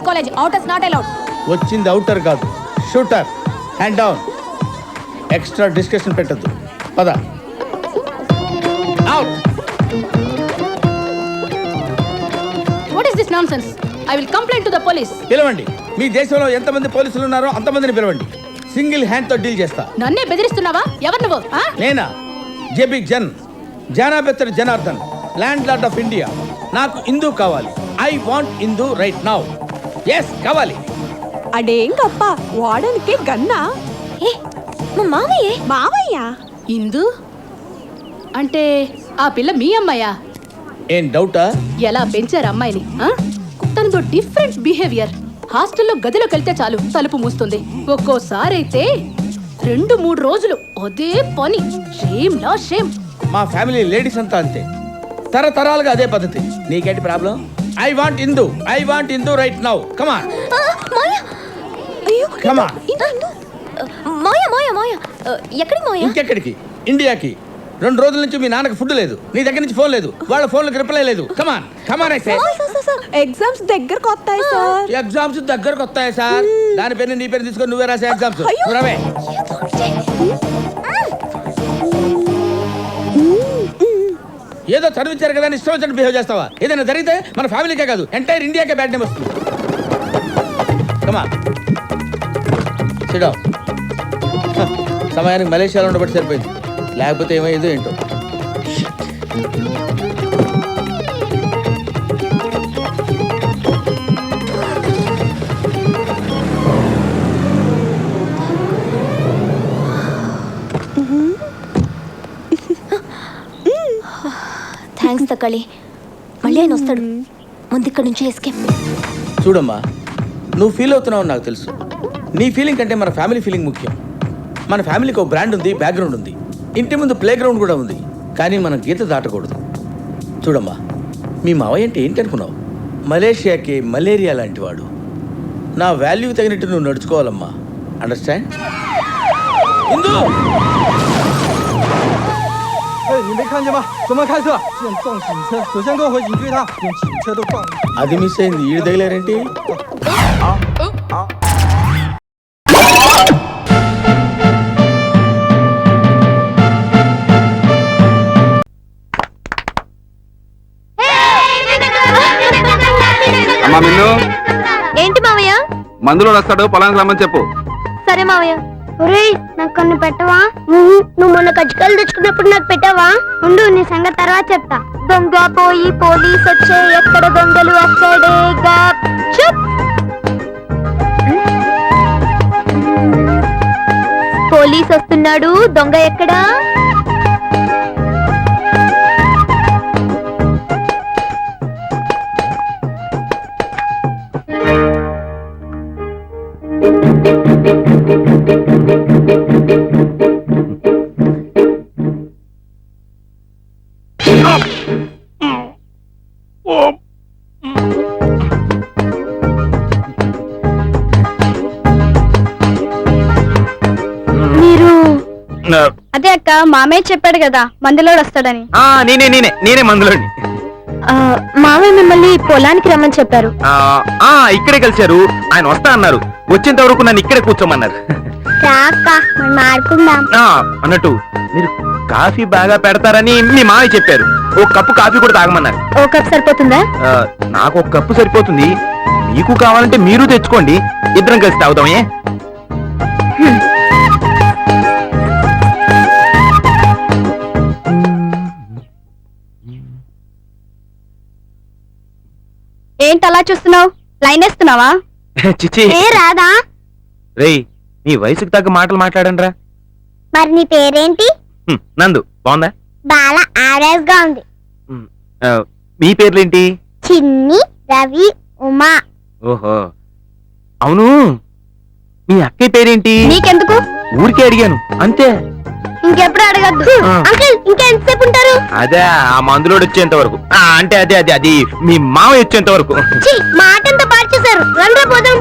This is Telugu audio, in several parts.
college. Outers not allowed. వచ్చింది అవుటర్ కాదు, shooter. Hand down. Extra discussion పెట్టద్దు. పద. Out. What is this nonsense? I will complain to the police. పిలవండి. మీ దేశంలో ఎంతమంది పోలీసులు ఉన్నారో అంతమందిని పిలవండి. సింగిల్ హ్యాండ్ తో డీల్ చేస్తా. నన్నే బెదిరిస్తున్నావా? ఎవరు నువ్వు? నేనా? జేబీ జన్, జానాబెత్తర్ Janardhan, landlord of India. నాకు ఇందు కావాలి. I want Indu right now. Yes కావాలి. అడేంగప్ప, వాడనికి గన్నా? మా మావయ్య. మావయ్య ఇందు అంటే ఆ పిల్ల మీ అమ్మాయా? ఏం డౌటా? ఎలా పెంచారు అమ్మాయిని? తనతో డిఫరెంట్ బిహేవియర్. హాస్టల్లో గదిలోకి వెళ్తే చాలు తలుపు మూస్తుంది. ఒక్కోసారి అయితే 2-3 రోజులు అదే పని. షేమ్ లా షేమ్. మా ఫ్యామిలీ లేడీస్ అంతా అంతే, తరతరాలుగా అదే పద్ధతి. నీకేంటి problem? I want Indu, I want Indu right now. Come on. Come on. మాయా మాయా మాయా ఎక్కడికి మాయా? ఇంకెక్కడికి? ఇండియాకి. 2 రోజుల నుంచి మీ నాన్నకు ఫుడ్ లేదు, నీ దగ్గర నుంచి ఫోన్ లేదు, వాళ్ళ ఫోన్లకు రిప్లై లేదు. కమాన్ కమాన్. అయితే ఎగ్జామ్స్ దగ్గరకు వస్తాయి సార్. ఎగ్జామ్స్ దగ్గరకు వస్తాయి సార్. దాని పేరు నీ పేరు తీసుకొని నువ్వే రాసే ఎగ్జామ్స్. రవే ఏదో చదివించారు కదా ఇష్టం వచ్చినట్టు బిహేవ్ చేస్తావా? ఏదైనా జరిగితే మన ఫ్యామిలీకే కాదు ఎంటైర్ ఇండియాకే బ్యాడ్ నేమ్ వస్తుంది. Come on sit down. సమయానికి మలేషియాలో ఉండబట్టి సరిపోయింది, లేకపోతే ఏమైందో ఏంటో. థ్యాంక్స్ తక్కలి. మళ్ళీ ఆయన వస్తాడు. ముందు ఇక్కడ నుంచి ఎస్కేప్. చూడమ్మా, నువ్వు ఫీల్ అవుతున్నావు నాకు తెలుసు. నీ ఫీలింగ్ కంటే మన ఫ్యామిలీ ఫీలింగ్ ముఖ్యం. మన ఫ్యామిలీకి ఒక బ్రాండ్ ఉంది, బ్యాక్గ్రౌండ్ ఉంది, ఇంటి ముందు ప్లే గ్రౌండ్ కూడా ఉంది. కానీ మనం గీత దాటకూడదు. చూడమ్మా, మీ మావయ్య అంటే ఏంటి అనుకున్నావు? మలేషియాకి మలేరియా లాంటి వాడు. నా వాల్యూ తగినట్టు నువ్వు నడుచుకోవాలమ్మా. అండర్స్టాండ్? ఇందు 你没看见吗？怎么开车？现撞警车，首先跟我回警局一趟，连警车都撞了。 అది మిస్ అయింది. ఈడు తగిలారేంటి? అమ్మా మిన్ను, ఏంటి మావయ్య? మందులో వస్తాడు, పొలానికి రమ్మని చెప్పు. సరే మావయ్య. ఒరేయ్, నాకు కొన్ని పెట్టవా? నువ్వు మొన్న కజ్జికాయలు తెచ్చుకున్నప్పుడు నాకు పెట్టావా? ఉండు, నీ సంగతి తర్వాత చెప్తా. దొంగ పోయి పోలీస్ వచ్చే, ఎక్కడ దొంగలు అక్కడేగా. చుప్. పోలీస్ వస్తున్నాడు, దొంగ ఎక్కడా? అదే అక్క, మామయ్య చెప్పాడు కదా మందులోడు వస్తాడని. నేనే మందులోని. మామయ్య మిమ్మల్ని పొలానికి రమ్మని చెప్పారు. ఇక్కడే కలిశారు. ఆయన వస్తా అన్నారు. వచ్చేంత వరకు నన్ను ఇక్కడే కూర్చోమన్నారు. అన్నట్టు మీరు కాఫీ బాగా పెడతారని మీ మామయ్య చెప్పారు. ఒక కప్పు కాఫీ కూడా తాగమన్నారు. ఓ కప్ సరిపోతుందా? నాకు ఒక కప్పు సరిపోతుంది. మీకు కావాలంటే మీరు తెచ్చుకోండి, ఇద్దరం కలిసి తాగుతామే. ఏంటి అలా చూస్తున్నావు? లైన్ వేస్తున్నావా? చిచి రాదా? రేయ్, నీ వయసుకు తగ్గ మాటలు మాట్లాడండి రా. మరి నీ పేరేంటి? నందు. బాగుందా? బాలా యావరేజ్ గా ఉంది. మీ పేర్లేంటి? చిన్ని, రవి, ఉమా. ఓహో, అవును. మీ అక్కయ్య పేరేంటి? నీకెందుకు? ఊరికే అడిగాను అంతే. ఇంకెప్పుడు అడగద్దు. అంకుల్, ఇంకా ఎంతసేపు ఉంటారు? అదే ఆ మందులోడు వచ్చేంత వరకు. అంటే అదే అదే అది మీ మామ వచ్చేంత వరకు. మాట ఎంత పాడు చేశారు. రండి పోదాం.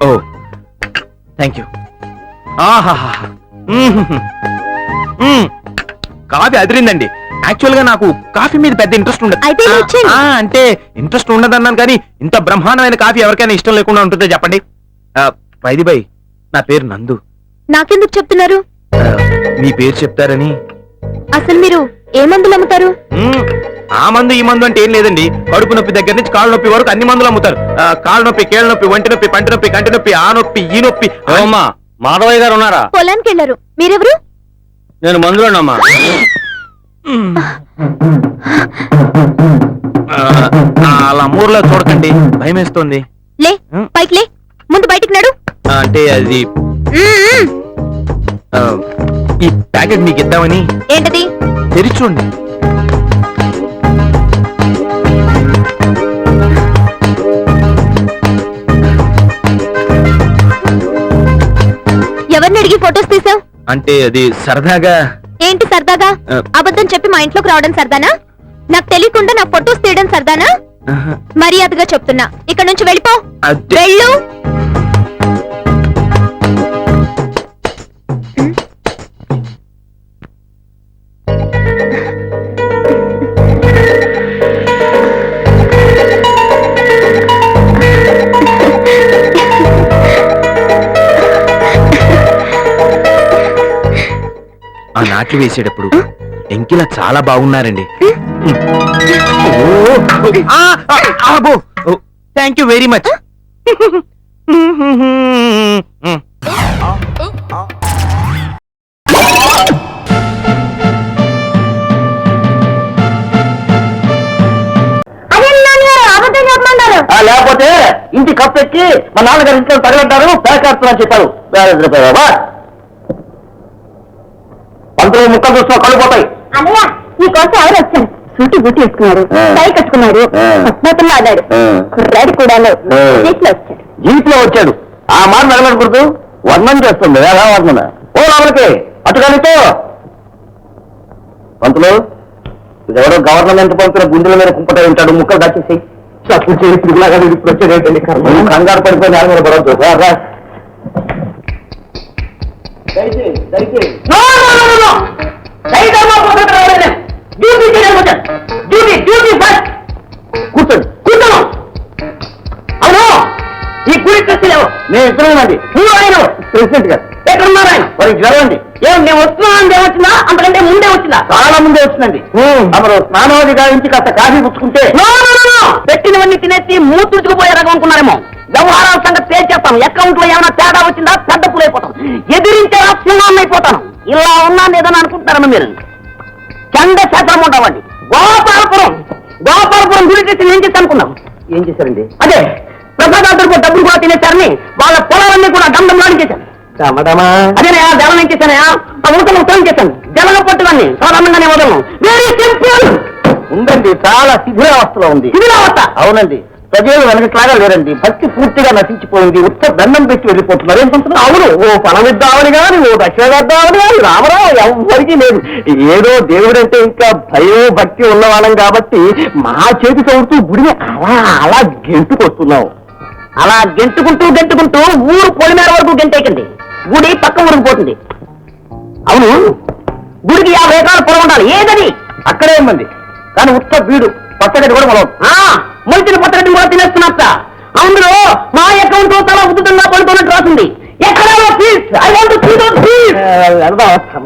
ఓ థ్యాంక్ యూ. కాఫీ అదిరిందండి. యాక్చువల్ గా నాకు కాఫీ మీద పెద్ద ఇంట్రెస్ట్ ఉండదు. అయితే ఇది ఇచ్చేయండి. అంటే ఇంట్రెస్ట్ ఉండదన్నాను కానీ ఇంత బ్రహ్మాండమైన కాఫీ ఎవరికైనా ఇష్టం లేకుండా ఉంటుందో చెప్పండి. వైది బై, నా పేరు నందు. నాకెందుకు చెప్తున్నారు? మీ పేరు చెప్తారని. అసలు మీరు ఏ మందులు అమ్ముతారు? ఆ మందు ఈ మందు అంటే ఏం లేదండి. కడుపు నొప్పి దగ్గర నుంచి కాళ్ళ నొప్పి వరకు అన్ని మందులు అమ్ముతారు. కాళ్ళ నొప్పి, కేళ్ళ నొప్పి, ఒంటి నొప్పి, పంటి నొప్పి, కంటి నొప్పి, ఆ నొప్పి, ఈ నొప్పి. అమ్మా, మాధవయ్య గారు ఉన్నారా? పొలానికి వెళ్ళారు. మీరెవరు? నేను మందులోనమ్మా. అలా మూర్లో చూడకండి, భయం వేస్తుంది. లే, పైకి లే. ముందు బయటికి నడు. అంటే అది ఈ ప్యాకెట్ మీకు ఇద్దామని. ఏంటది? తెరిచి చూడండి. ఎవరిని అడిగి ఫొటోస్ తీసావు? అంటే అది సరదాగా. ఏంటి సరదాగా? అబద్ధం చెప్పి మా ఇంట్లోకి రావడం సరదానా? నాకు తెలియకుండా నా ఫొటోస్ తీయడం సరదానా? మర్యాదగా చెప్తున్నా, ఇక్కడ నుంచి వెళ్ళిపో. వెళ్ళు. ఆ నాట్లు వేసేటప్పుడు ఎంకిలా చాలా బాగున్నారండి. Thank you very much. లేకపోతే ఇంటి కప్పు ఎక్కి మా నాన్నగారి ఇంట్లో తగలంటారు, పేకాడుతున్నా చెప్పారు. పంతులు ముక్కలు చూస్తున్నా కళ్ళు పోతాయి. అన్నయ్య, నీకోసం ఎవరు వచ్చారు? సూటి బూటి వేసుకున్నాడు, టై కట్టుకున్నాడు, పద్మాతంలో ఆడాడు. కుర్రాడు కూడా జీప్ లో వచ్చాడు. ఆ మాట నడలకూడదు, వర్ణం చేస్తుంది. ఎలా వర్ణన? ఓ లోపలికి అటుగానితో పంతులు, ఎవరో గవర్నమెంట్ పంతుల గుండెల మీద కుంపట ఉంటాడు. ముక్కలు దాచేసి ఇప్పుడు వచ్చేది కంగారు పడిపోయి నేల మీద పడవద్దు. కూర్చోండి, కూర్చోను. అవును, ఈ గుడి ట్రస్టీలు నేను ఇస్తున్నానండి. నువ్వు ఆయన ప్రెసిడెంట్ గారు ఎక్కడున్నారు? ఆయన వారికి జరగండి. ఏం నేను వస్తున్నాను ఏమొచ్చిందా? అంతకంటే ముందే వచ్చిందా? చాలా ముందే వచ్చిందండి. అమరు స్నానాది గారించి కాస్త కాఫీ పుచ్చుకుంటే పెట్టినవన్నీ తినేసి మూతుడుచుకుపోయే రకం అనుకున్నారేమో. వ్యవహారాల సంగతి తేల్చేస్తాను. అకౌంట్ లో ఏమైనా తేడా వచ్చిందా పెద్ద పులైపోతాను. ఎదిరించే సింహం అయిపోతాను. ఇలా ఉన్నాను ఏదని అనుకుంటారమ్మా మీరు. చంద్రశేఖరం ఉంటామండి. గోపాలపురం గుడి చేసి ఏం చేసి అనుకున్నాం. ఏం చేశారండి? అదే ప్రసాదాలకు డబ్బులు కూడా తినేశారని వాళ్ళ పొలాలన్నీ కూడా దండం అదే దేవనం చేశానయా. ఆ ఊటలు ఉత్తరం చేశాను. జలగ పట్టుదాన్ని సాధారణంగానే వదలను. Very simple. ఉందండి, చాలా శిథిలావస్థలో ఉంది. శిథిలావస్థ? అవునండి. ప్రజలు వెనకట్లాగా లేరండి. భక్తి పూర్తిగా నశించిపోయింది. ఉత్త దండం పెట్టి వెళ్ళిపోతున్నారు. ఏం పంతులు? అవును, ఓ ఫలమిద్దామని గాని, ఓ దక్షిణామని గాని రామరావు ఎవరికీ లేదు. ఏదో దేవుడంటే ఇంకా భయం భక్తి ఉన్నవాళ్ళం కాబట్టి మా చేతి చదువుతూ గుడిని అలా అలా గెంటుకొస్తున్నాం. అలా గెంటుకుంటూ ఊరు పొలిమేర వరకు గెంటేకండి. గుడి పక్క ఊరికి పోతుంది. అవును, గుడికి 50 ఎకరాల పొలం ఉండాలి. ఏదని? అక్కడే ఉందండి. కానీ ఉత్త బీడు పచ్చగడ్డి కూడా మొలవు. మొలిచిన పచ్చగడ్డి కూడా తినేస్తున్నట్ట. అందులో మా అకౌంట్ తల ఉద్దుతంగా పడుతున్నట్టు రాసింది. ఎక్కడా please, I want to see that please.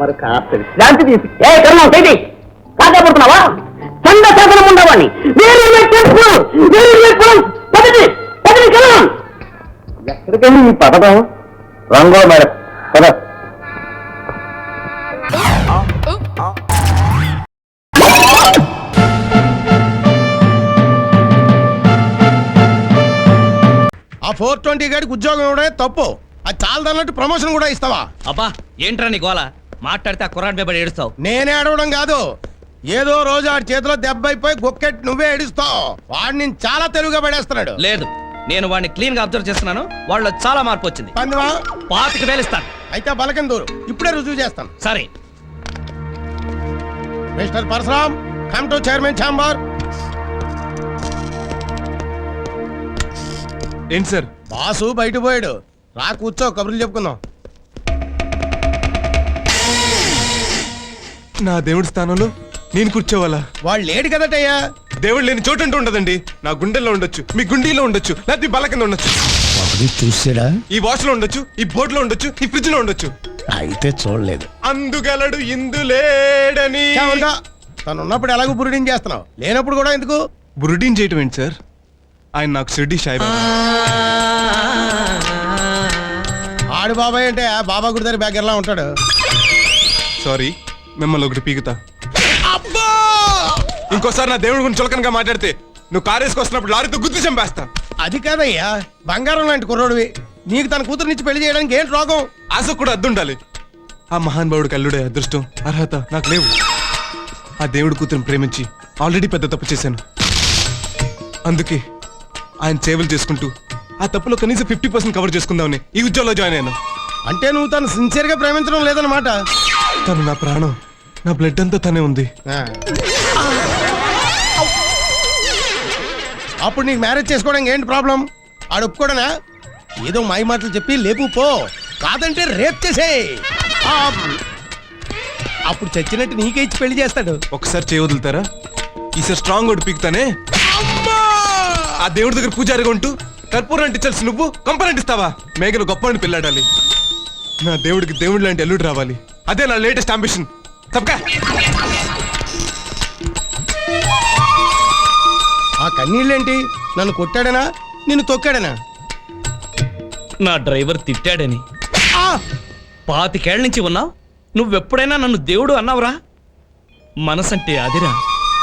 మరి శాంతి తీసి ఏ కర్మ చేయి. కాగా పడుతున్నావా? చంద్రశేఖరం ఉండవాడిని. ఎక్కడికండి ఈ పథకం? రంగుల మేడం కదా. ఆ 420 గాడికి ఉద్యోగం ఇవ్వడమే తప్పు. అది చాలదన్నట్టు ప్రమోషన్ కూడా ఇస్తావా? అబ్బా ఏంట్రా నీ గోల? మాట్లాడితే ఆ కుర్రాడి మీద పడి ఏడుస్తావు. నేనే ఏడవడం కాదు, ఏదో రోజు ఆడి చేతిలో దెబ్బ అయిపోయి గొక్కెట్ నువ్వే ఏడుస్తావు. వాడు నేను చాలా తెలుగుగా పడేస్తున్నాడు. లేదు, నేను వాడిని క్లీన్ గా అబ్జర్వ్ చేస్తున్నాను. వాళ్ళు చాలా మార్పు వచ్చింది. పందివా 25,000 ఇస్తాను. అయితే బలకం దూరు, ఇప్పుడే రుజువు చేస్తాను. సరే mister Parashuram, come to chairman chamber. ఏంటి సార్? బాసు బయట పోయాడు. రా కూర్చో, కబుర్లు చెప్పుకుందాం. నా దేవుడి స్థానంలో నేను కూర్చోవాలా? వాళ్ళు లేడు కదటయ్యా. దేవుడు లేని చోటు అంటూ ఉండదండి. నా గుండెల్లో ఉండొచ్చు, మీ గుండీలో ఉండొచ్చు, లేకపోతే బల్ల కింద ఉండొచ్చు. చూసాడా? ఈ వాచ్ లో ఉండొచ్చు, ఈ బోట్ లో ఉండొచ్చు, ఈ ఫ్రిడ్జ్ లో ఉండొచ్చు. అయితే చూడలేదు. అందుగలడు ఇందులేడని. తను ఉన్నప్పుడు ఎలాగో బురుడిని చేస్తున్నావు, లేనప్పుడు కూడా ఎందుకు? బురుడీన్ చేయటం ఏంటి సార్? ఆయన నాకు షిర్డీ సాయిబాబా. ఆడు బాబాయ్ అంటే ఆ బాబా గుడి దగ్గర బ్యాగర్లా ఉంటాడు. సారీ, మిమ్మల్ని ఒకటి పీకుతా. ఇంకోసారి నా దేవుడి గురించి చులకనగా మాట్లాడితే నువ్వు కారు వేసుకొస్తున్నప్పుడు లారీతో గుర్తు చంపేస్తా. అది కాదయ్యా, బంగారం లాంటి కుర్రోడివి, నీకు తన కూతురునిచ్చి పెళ్లి చేయడానికి ఏంటి రోగం? ఆశ కూడా అద్దుండాలి. ఆ మహానుభావుడికి అల్లుడే అదృష్టం, అర్హత నాకు లేవు. ఆ దేవుడి కూతురుని ప్రేమించి ఆల్రెడీ పెద్ద తప్పు చేశాను. అందుకే ఆయన సేవలు చేసుకుంటూ ఆ తప్పులో కనీసం 50% కవర్ చేసుకుందామని ఈ ఉద్యోగంలో జాయిన్ అయ్యాను. అంటే నువ్వు తను సిన్సియర్ గా ప్రేమించడం లేదన్నమాట. తను నా ప్రాణం, నా బ్లడ్ అంతా తనే ఉంది. అప్పుడు నీకు మ్యారేజ్ చేసుకోవడానికి ఏంటి ప్రాబ్లం? ఆడు ఒప్పుకోడనా? ఏదో మాయ మాటలు చెప్పి లేపు పో, కాదంటే రేప్ చేసే. అప్పుడు చచ్చినట్టు నీకే ఇచ్చి పెళ్లి చేస్తాడు. ఒకసారి చేయి వదులుతారా? ఈసారి స్ట్రాంగ్ ఒకటి పీకుతానే. ఆ దేవుడి దగ్గర పూజారిగా ఉంటూ కర్పూరం అంటించాల్సి నువ్వు కంపని అంటిస్తావా? మేఘలు గొప్ప అని పెళ్ళాడాలి. నా దేవుడికి దేవుడి లాంటి అల్లుడు రావాలి. అదే నా లేటెస్ట్ అంబిషన్. తప్పకా ఆ కన్నీళ్ళేంటి? నన్ను కొట్టాడనా, నిన్ను తొక్కాడనా? నా డ్రైవర్ తిట్టాడని. 25 ఏళ్ల నుంచి ఉన్నావు, నువ్వెప్పుడైనా నన్ను దేవుడు అన్నావురా? మనసంటే అదిరా,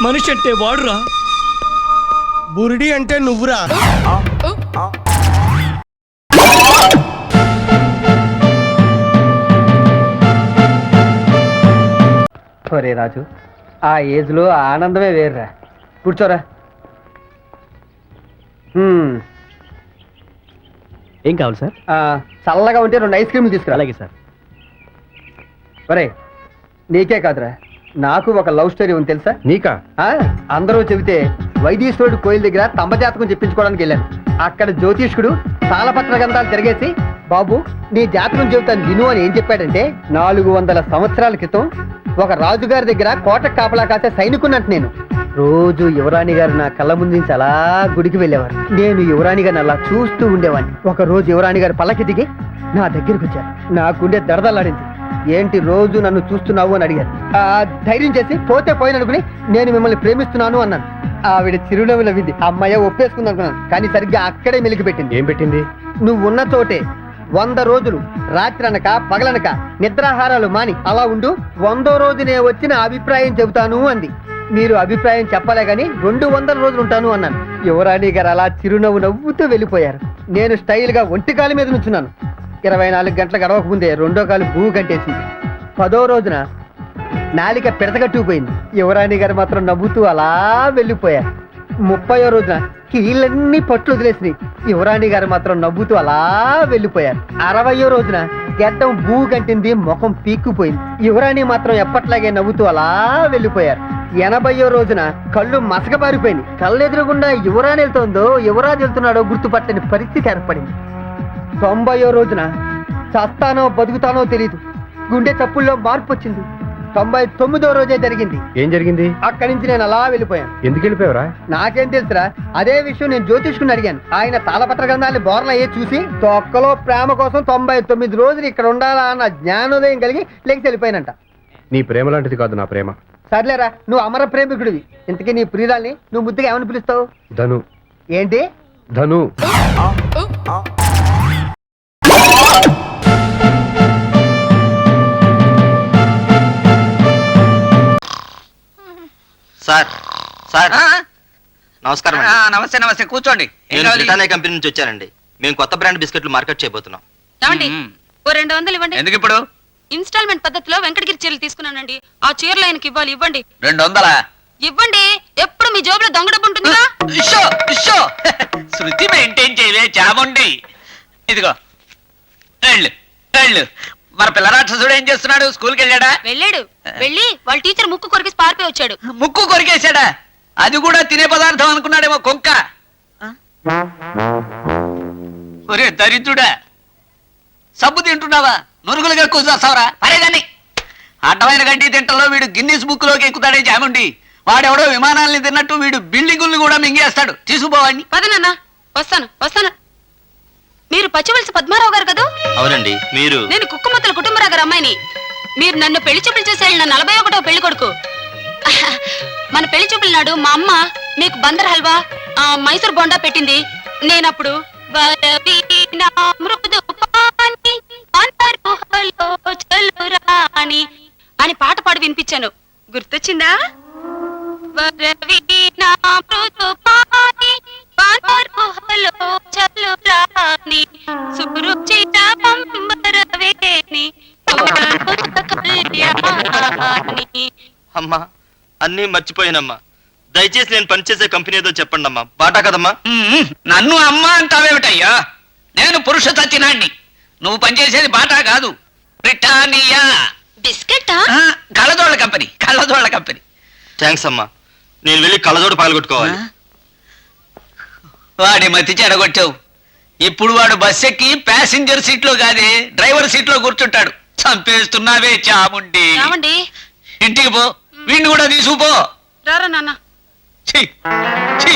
మనిషి అంటే వాడురా. బురిడి అంటే నువ్వురా. ఒరే రాజు, ఆ ఏజ్ లో ఆనందమే వేర్రా. కూర్చోరా. ఏం కావాలి సార్? చల్లగా ఉంటే 2 ఐస్ క్రీమ్లు తీసుకురా. అలాగే సార్. ఒరే, నీకే కాదురా, నాకు ఒక లవ్ స్టోరీ ఉంది తెలుసా? నీకా? అందరూ చెబితే వైదీశ్వరుడు కోయిల దగ్గర తంబజాతకం చెప్పించుకోవడానికి వెళ్ళాను. అక్కడ జ్యోతిష్కుడు తాళపత్ర గంధాలు తిరిగేసి, బాబు నీ జాతకం చెబుతాను విను అని ఏం చెప్పాడంటే, 400 సంవత్సరాల క్రితం ఒక రాజుగారి దగ్గర కోట కాపలా కాసే సైనికున్నట్టు నేను. రోజు యువరాణి గారు నా కళ్ళ ముందు నుంచి అలా గుడికి వెళ్ళేవారు. నేను యువరాణి గారిని అలా చూస్తూ ఉండేవాడిని. ఒక రోజు యువరాణి గారు పల్లకి దిగి నా దగ్గరికి వచ్చారు. నాకుండే దడదలాడింది. ఏంటి రోజు నన్ను చూస్తున్నావు అని అడిగారు. ధైర్యం చేసి పోతే పోయిననుకుని నేను మిమ్మల్ని ప్రేమిస్తున్నాను అన్నాను. ఆవిడ చిరునవ్వు నవ్వింది. అమ్మాయి ఒప్పేసుకుంది అనుకున్నాను, కానీ సరిగ్గా అక్కడే మెలికి పెట్టింది. ఏం పెట్టింది? నువ్వు ఉన్న చోటే 100 రోజులు రాత్రి అనక పగలనక నిద్రాహారాలు మాని అలా ఉండు, 100వ రోజునే వచ్చిన అభిప్రాయం చెబుతాను అంది. మీరు అభిప్రాయం చెప్పలే గాని 200 రోజులు ఉంటాను అన్నాను. యువరాణి గారు అలా చిరునవ్వు నవ్వుతూ వెళ్ళిపోయారు. నేను స్టైల్ గా ఒంటి కాలు మీద నుంచున్నాను. 24 గంటల గడవక ముందే 2వ కాలు భూ కట్టేసింది. 10వ రోజున నాలిక పిడతగట్టుకుపోయింది. యువరాణి గారు మాత్రం నవ్వుతూ అలా వెళ్ళిపోయారు. 30వ రోజున కీళ్ళన్నీ పట్లు వదిలేసినాయి. యువరాణి గారు మాత్రం నవ్వుతూ అలా వెళ్ళిపోయారు. 60వ రోజున గడ్డం భూ కంటింది, ముఖం పీక్కుపోయింది. యువరాణి మాత్రం ఎప్పట్లాగే నవ్వుతూ అలా వెళ్ళిపోయారు. 80వ రోజున కళ్ళు మసకబారిపోయింది. కళ్ళు ఎదురుగుండా యువరాణి వెళ్తుందో యువరాజు వెళ్తున్నాడో గుర్తుపట్టని పరిస్థితి ఏర్పడింది. 90వ రోజున చస్తానో బతుకుతానో తెలీదు, గుండె చప్పుల్లో మార్పు వచ్చింది. 99వ రోజే జరిగింది. ఏం జరిగింది? అక్కడి నుంచి నేను అలా వెళ్ళిపోయాను. ఎందుకు వెళ్ళిపోయావరా? నాకేం తెలుసురా? అదే విషయం నేను జ్యోతిష్కుని అడిగాను. ఆయన తాళపత్ర గ్రంథాన్ని బోర్ల అయ్యే చూసి తొక్కలో ప్రేమ కోసం 99 రోజులు ఇక్కడ ఉండాలా అన్న జ్ఞానోదయం కలిగి లెక్కి వెళ్ళిపోయానంట. నీ ప్రేమ లాంటిది కాదు నా ప్రేమ. సర్లేరా, నువ్వు అమర ప్రేమికుడివి. ఇంతకీ నీ ప్రియురాల్ని నువ్వు ముద్దుగా ఏమని పిలుస్తావు? ధను. ఏంటి? ధను. సార్ సార్ నమస్కారం. నమస్తే నమస్తే, కూర్చోండి. బ్రిటానియా కంపెనీ నుంచి వచ్చానండి. మేము కొత్త బ్రాండ్ బిస్కెట్లు మార్కెట్ చేయబోతున్నాం. ఏమండి, ఓ 200 ఇవ్వండి. ఎందుకు ఇప్పుడు? ఇన్స్టాల్మెంట్ పద్ధతిలో వెంకటగిరి చీరలు తీసుకున్నానండి. ఆ చీరలు ఆయనకి ఇవ్వాలి. ఇవ్వండి. 200? ఇవ్వండి. ఎప్పుడు మీ జోబులో దొంగ డబ్బు ఉంటుందిగా. శృతి మెయింటైన్ చేయలే చాముండి. ఇదిగో వెళ్ళు వెళ్ళు. మరి పిల్ల రాక్షసుడు ఏం చేస్తున్నాడు? స్కూల్కి వెళ్ళాడా? వెళ్ళాడు. వెళ్ళి వాళ్ళ టీచర్ ముక్కు కొరికి పారిపోయి వచ్చాడు. ముక్కు కొరికేశాడా? అది కూడా తినే పదార్థం అనుకున్నాడేమో కొంక. ఒరే దరిద్రుడా, సబ్బు తింటున్నావా? నురుగులుగా కూర్చోస్తావరా? అరేదాన్ని అడ్డమైన గడ్డి తింటలో వీడు గిన్నిస్ బుక్ లోకి ఎక్కుతాడే చాముండి. వాడెవడో విమానాల్ని తిన్నట్టు వీడు బిల్డింగుల్ని కూడా మింగేస్తాడు. తీసుకుపోవాడిని. పదనన్నా, వస్తాను. మీరు పచ్చివలస పద్మారావు గారు కదా? అవునండి. మీరు? నేను కుక్కమత్తల కుటుంబరావు గారు అమ్మాయిని. మీరు నన్ను పెళ్లి చూపులు చేసి వెళ్ళిన 41వ పెళ్లి కొడుకు. మన పెళ్లి చూపుల నాడు మా అమ్మ మీకు బందర్ హల్వా, మైసూర్ బోండా పెట్టింది. నేనప్పుడు అని పాట పాడి వినిపించాను. గుర్తొచ్చిందా? అమ్మా, అన్నీ మర్చిపోయానమ్మా. దయచేసి నేను పనిచేసే కంపెనీ ఏదో చెప్పండి అమ్మా. బాటా కదమ్మా? నన్ను అమ్మ అంటావేమిటయ్యా? నేను పురుష సత్యనాన్ని. నువ్వు పనిచేసేది బాటా కాదు, బ్రిటానియా బిస్కెట్. కళ్ళజోళ్ళ కంపెనీ. థ్యాంక్స్ అమ్మా. నేను వెళ్ళి కళ్ళజోడు పగలగొట్టుకోవాలి. వాడి మతి చెడగొట్టావు. ఇప్పుడు వాడు బస్ ఎక్కి ప్యాసింజర్ సీట్ లో కాదే డ్రైవర్ సీట్ లో కూర్చుంటాడు. చంపేస్తున్నావే చాముండి. ఇంటికి పో, వీడిని కూడా తీసుకుపో. రారా నాన్న. ఛీ, ఛీ.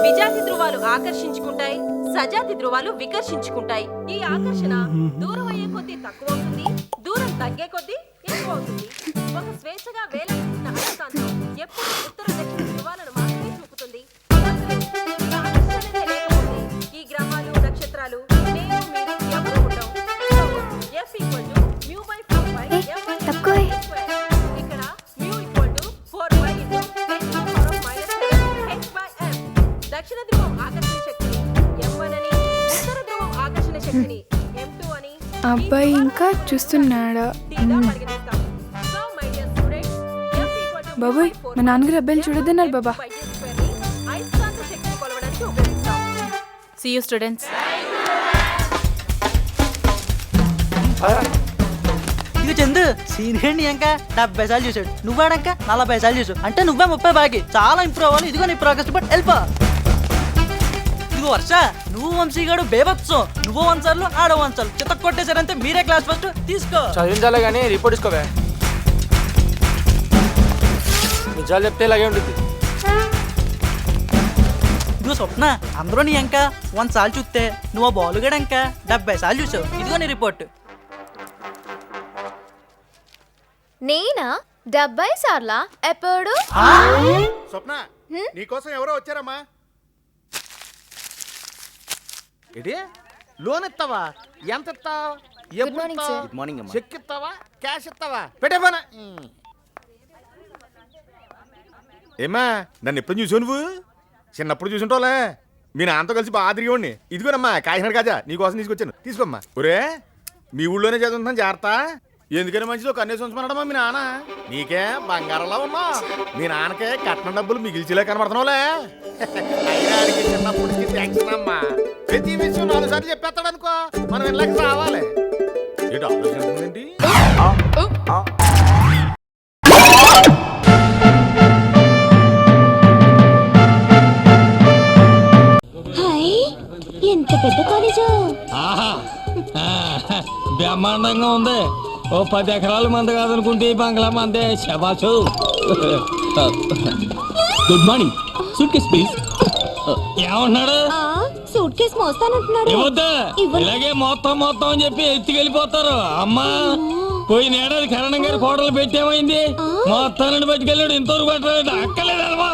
విజాతి ధృవాలు ఆకర్షించుకుంటాయి, సజాతి ధృవాలు వికర్షించుకుంటాయి. ఈ ఆకర్షణ దూరం అయ్యే కొద్దీ తక్కువ అవుతుంది, దూరం తగ్గే కొద్దీ ఎక్కువ అవుతుంది. ఒక స్వేచ్ఛగా వేలాడుతున్న అయస్కాంతం ఎప్పుడు ఉత్తర దక్షిణ ధృవాలను మాత్రమే చూపుతుంది. ఈ ఆకర్షణనే లేకపోతే ఈ గ్రహాలు, నక్షత్రాలు, నేను, మీరు ఎవరు ఉండవు. F = μ/4π F1 ఇక్కడ μ = 4π × 10⁻⁻⁷ h/m. దక్షిణ ధ్రువం ఆకర్షణ శక్తిని M1 అని, ఉత్తర ధ్రువం ఆకర్షణ శక్తిని M2 అని అబ్బాయి ఇంకా చూస్తున్నాడా? So my dear students, F = బాబోయ్, మా నాన్నగారు అబ్బాయిలు చూడొద్దన్నారు బాబా. అయస్కాంత శక్తిని కొలవడానికి ఉపయోగిస్తాం. See you students. ఇదిగో చందు, సీనియర్ ఇంకా 70 సార్లు చూసాడు. నువ్వాడాక 40 సార్లు చూసావు. అంటే నువ్వే 30 బాకి. చాలా ఇంప్రూవ్ అవ్వాలి. ఇదిగో నీ ప్రోగ్రెస్ బట్ వెళ్ళిపో. ఇదిగో వర్ష, నువ్వు వంశీగాడు బేబత్సం. నువ్వు 1 సార్లు, ఆడో 1 సార్లు. చిత్త కొట్టేశారంటే మీరే క్లాస్ ఫస్ట్. తీసుకో. చదివించాలే కానీ రిపోర్ట్ తీసుకోవే. నిజాలు చెప్తే ఇలాగే ఉంటుంది. ఇదిగో స్వప్న, అందరూ నీ ఇంకా 1 సార్లు చూస్తే నువ్వు ఆ బాలుగాడు ఇంకా 70 సార్లు చూసావు. ఇదిగో నీ రిపోర్ట్. నేనా 70 సార్లా? ఎప్పుడు? స్వప్న, నీకోసం ఎవరో వచ్చారమ్మా. ఏంటి లోన్ ఇస్తావా? ఎంత ఇస్తావు? గుడ్ మార్నింగ్ అమ్మా. చెక్ ఇస్తావా? క్యాష్ ఇస్తావా? పెట్టే పని. ఏమా, నన్ను ఎప్పుడు చూసావు నువ్వు? చిన్నప్పుడు చూసుంటావులే. మీ నాన్నతో కలిసి బాగా తిరిగేవాడిని. ఇదిగోనమ్మా కాకినాడ కాజా నీకోసం తీసుకొచ్చాను. తీసుకోమ్మా. ఒరే, మీ ఊళ్ళోనే చదువుతాను జాగ్రత్త. ఎందుకని మంచిది ఒక అన్నేసి ఉంచమన్నాడమ్మా మీ నాన్న. నీకే బంగారంలా ఉన్నా. మీ నాన్నకే కట్నం డబ్బులు మిగిల్చేలా కనబడుతున్నావులే. చిన్నప్పుడు టెన్షన్ అమ్మా. ప్రతి విషయం 4 సార్లు చెప్పేస్తాడు అనుకో, మనం ఇళ్ళకి రావాలి. ఏంటి ఆలోచించిందేంటి? ఎంత పెద్ద కాలేజు! బ్రహ్మాండంగా ఉంది. ఓ 10 ఎకరాల మంది కాదనుకుంటే ఈ బంగ్లా మందే. శబాసు. Good morning. Suitcase please. ఏమన్నాడు? సూట్ కేసు మోస్తానంటున్నాడు. ఇలాగే మొత్తం అని చెప్పి ఎత్తుకెళ్ళిపోతారు. అమ్మా, పోయిన ఏడాది కరణం గారి కోటలు పెట్టేమైంది? మొత్తాన్ని పట్టుకెళ్ళాడు. ఇంతవరకు పట్టలేదు. అక్కలేదమ్మా.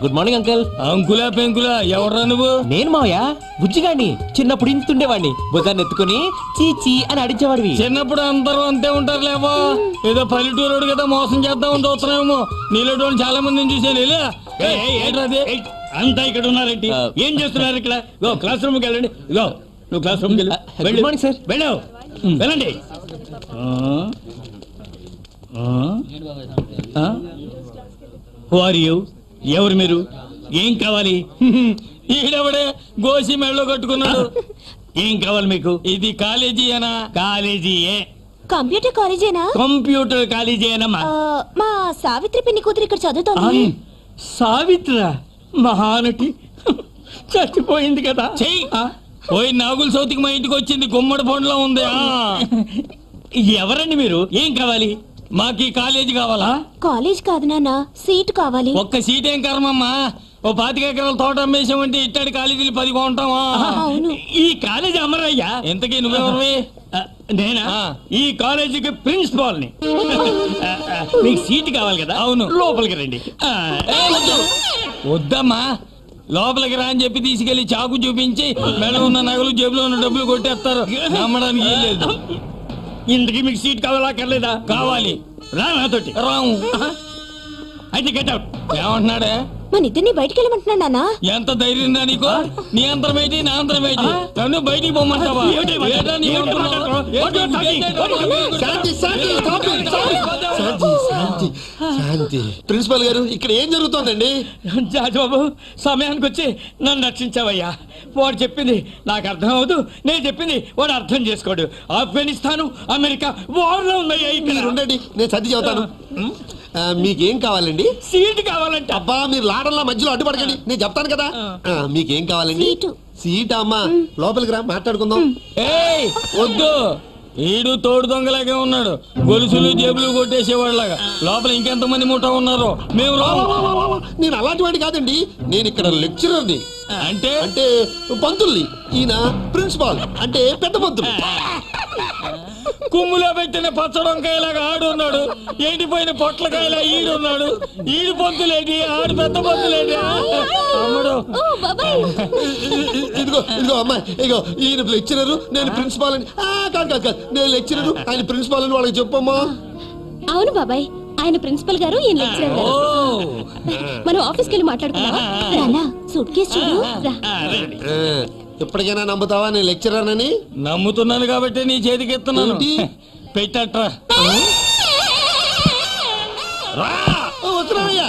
Good morning uncle. అంకులా పెంకులా? ఎవడ్రా నువ్వు? నేను మావయ్య, బుజ్జిగాడిని. చిన్నప్పుడు ఇంతుండేవాడిని. బుధాన్ని ఎత్తుకుని చీచి అని అడిచేవాడివి. చిన్నప్పుడు అందరూ అంతే ఉంటారు లేవో. ఏదో పల్లెటూరు కదా మోసం చేద్దామని చూస్తున్నామేమో. నీలో చాలా మందిని చూసాను. అంతా ఇక్కడ ఉన్నారేంటి? ఏం చేస్తున్నారు ఇక్కడ? క్లాస్ రూమ్కి వెళ్ళండి. ఇగో నువ్వు క్లాస్ రూమ్కి వెళ్ళు. Good morning sir. వెళ్ళావు, వెళ్ళండి. ఎవరు మీరు? ఏం కావాలి? ఈడెవడే గోసి మెళ్ళో కట్టుకున్నాడు. ఏం కావాలి మీకు? ఇది కాలేజీయేనా? కాలేజీయే. కంప్యూటర్ కాలేజేనా? కంప్యూటర్ కాలేజీయేనమ్మా. మా సావిత్రి పిన్ని కూతురు ఇక్కడ చదువుతోంది. సావిత్ర? మహానటి చచ్చిపోయింది కదా. చెయ్యి పోయి నాగుల సౌతికి మా ఇంటికి వచ్చింది, గుమ్మడి పండులో ఉంది. ఎవరండి మీరు? ఏం కావాలి? మాకు ఈ కాలేజీ కావాలా? కాలేజ్ కాదు నాన్న, సీట్ కావాలి. ఒక్క సీట్ ఏం కర్మమ్మా, ఓ 25 ఎకరాల తోట అమ్మేసామంటే ఇట్టాడి కాలేజీలు 10 కొంటావా? ఈ కాలేజీ అమ్మరయ్యా. ఇంతకీ నువ్వెవరివి? నేనా? ఈ కాలేజీకి ప్రిన్సిపాల్ని. మీకు సీట్ కావాలి కదా? అవును, లోపలికి రండి. వద్దమ్మా, లోపలికి రా అని చెప్పి తీసుకెళ్లి చాకు చూపించి మెడ ఉన్న నగలు జేబులో ఉన్న డబ్బులు కొట్టేస్తారు. నమ్మడానికి ఏం లేదు. ఇంతకీ మీకు సీట్ కావాలా అక్కర్లేదా? కావాలి. రా నాతోటి. రాము. అయితే గెట్ అవుట్. ఏమంటున్నాడే? మన ఇద్దరిని బయటికి వెళ్ళమంటున్నాడు నాన్న. ఎంత ధైర్యం దా నీకు? నీ అంతరం ఏంటి, నా అంతరం ఏంటి? నన్ను బయటికి పోమంటావా? ప్రిన్సిపల్ గారు, ఇక్కడ ఏం జరుగుతోందండి? జాజబాబు, సమయానికి వచ్చి నన్ను రక్షించావయ్యా. వాడు చెప్పింది నాకు అర్థం అవదు, నేను చెప్పింది వాడు అర్థం చేసుకోడు. ఆఫ్ఘనిస్తాను, అమెరికా వార్లో ఉన్నాయా ఇక్కడ? ఉండండి, నేను సర్ది చెబుతాను. మీకేం కావాలండి? సీట్ కావాలంట. అబ్బా, మీరు లాడల్లా మధ్యలో అడ్డుపడకండి, నేను చెప్తాను కదా. మీకేం కావాలండి? సీట్ అమ్మా, లోపలికి రా, మాట్లాడుకుందాం. ఏయ్ వద్దు, ఈడు తోడు దొంగలాగే ఉన్నాడు, గొలుసులు జేబులు కొట్టేసేవాళ్ళగా. లోపల ఇంకెంత మంది ముఠా ఉన్నారు. మేము నేను అలాంటి వాడి కాదండి, నేను ఇక్కడ లెక్చరర్ని. అంటే అంటే పంతుల్ని. ఈయన ప్రిన్సిపాల్, అంటే పెద్ద పంతులు. కుమ్ములో పెట్టిన పచ్చడొంకాయలాగా ఆడున్నాడు, ఎండిపోయిన పొట్లకాయలా ఈడున్నాడు. ఈడు పొంతులేటి, ఆడు పెద్ద పొంతులేటి. అమ్మడు, ఇదిగో ఇదిగో అమ్మాయి, ఇదిగో ఈయన లెక్చరరు, నేను ప్రిన్సిపాల్ అని. కాదు కాదు కాదు, నేను లెక్చరరు, ఆయన ప్రిన్సిపాల్ అని వాళ్ళకి చెప్పమ్మా. అవును బాబాయ్, ఆయన ప్రిన్సిపల్ గారు, ఈయన లెక్చరర్ గారు. మనం ఆఫీస్కి వెళ్ళి మాట్లాడుకున్నావా? సూట్ కేసు చూడు. ఎప్పటికైనా నమ్ముతావా నేను లెక్చరర్ అని? నమ్ముతున్నాను కాబట్టి నీ చేతికి ఎత్తున్నాను. పెట్టట్రా. వస్తున్నావయ్యా.